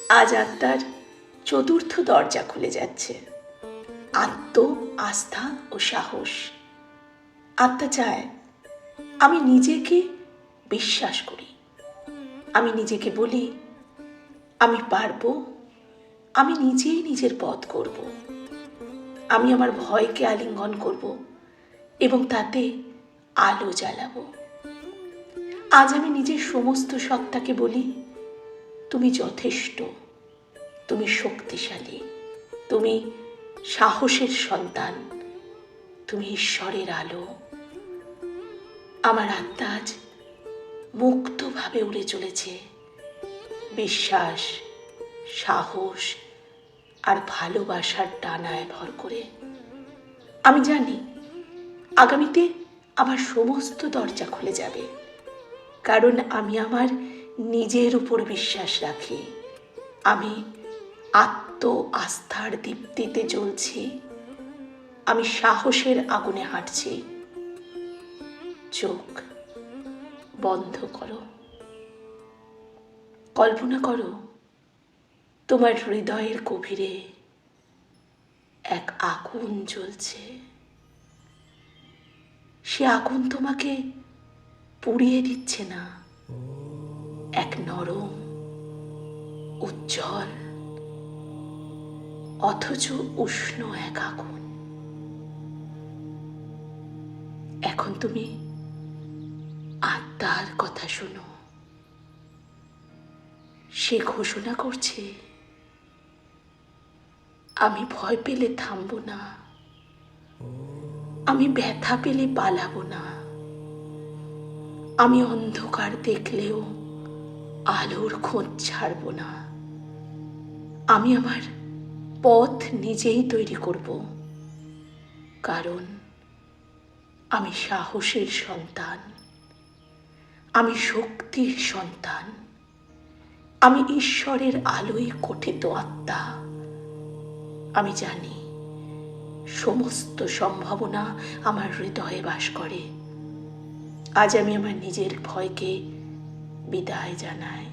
আজ আত্মার চতুর্থ দরজা খুলে যাচ্ছে, আত্ম, আস্থা ও সাহস। আত্মা চায় আমি নিজেকে বিশ্বাস করি, আমি নিজেকে বলি আমি পারবো, আমি নিজেই নিজের পথ করব। আমি আমার ভয়কে আলিঙ্গন করব এবং তাতে আলো জ্বালাবো। আজ আমি নিজের সমস্ত সত্তাকে বলি তুমি যথেষ্ট, তুমি শক্তিশালী, তুমি সাহসের সন্তান, তুমি ঈশ্বরের আলো। আমার আত্মা আজ মুক্তভাবে উড়ে চলেছে বিশ্বাস, সাহস আর ভালোবাসার ডানায় ভর করে। আমি জানি আগামীতে আমার সমস্ত দরজা খুলে যাবে, কারণ আমি আমার নিজের উপর বিশ্বাস রাখি। আমি আত্ম আস্থার দীপ্তিতে জ্বলছি, আমি সাহসের আগুনে হাঁটছি। চোখ বন্ধ করো, কল্পনা করো তোমার হৃদয়ের গভীরে এক আগুন জ্বলছে। সে আগুন তোমাকে পুড়িয়ে দিচ্ছে না, এক নরম, উজ্জ্বল অথচ উষ্ণ এক আগুন। এখন তুমি আত্মার কথা শোনো। সে ঘোষণা করছে আমি ভয় পেলে থামবো না, আমি ব্যথা পেলে পালাবো না, আমি অন্ধকার দেখলেও আলোর খোঁজ ছাড়বো না। আমি আমার পথ নিজেই তৈরি করব, কারণ আমি সাহসের সন্তান, আমি শক্তির সন্তান, আমি ঈশ্বরের আলোয় গঠিত আত্মা। আমি জানি সমস্ত সম্ভাবনা আমার হৃদয়ে বাস করে। আজ আমি আমার নিজের ভয়কে বিদায় জানাই,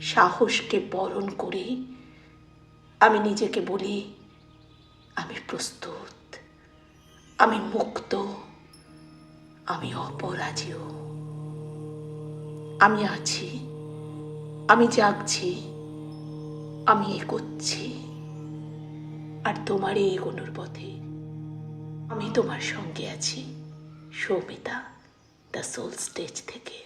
সাহসকে বরণ করি। আমি নিজেকে বলি আমি প্রস্তুত, আমি মুক্ত, আমি অপরাজেয়। আমি আছি, আমি জাগছি, আমি এগোচ্ছি। আর তোমার এই এগোনোর পথে আমি তোমার সঙ্গে আছি। সৌমিতা, দ্য সোল স্টেজ থেকে।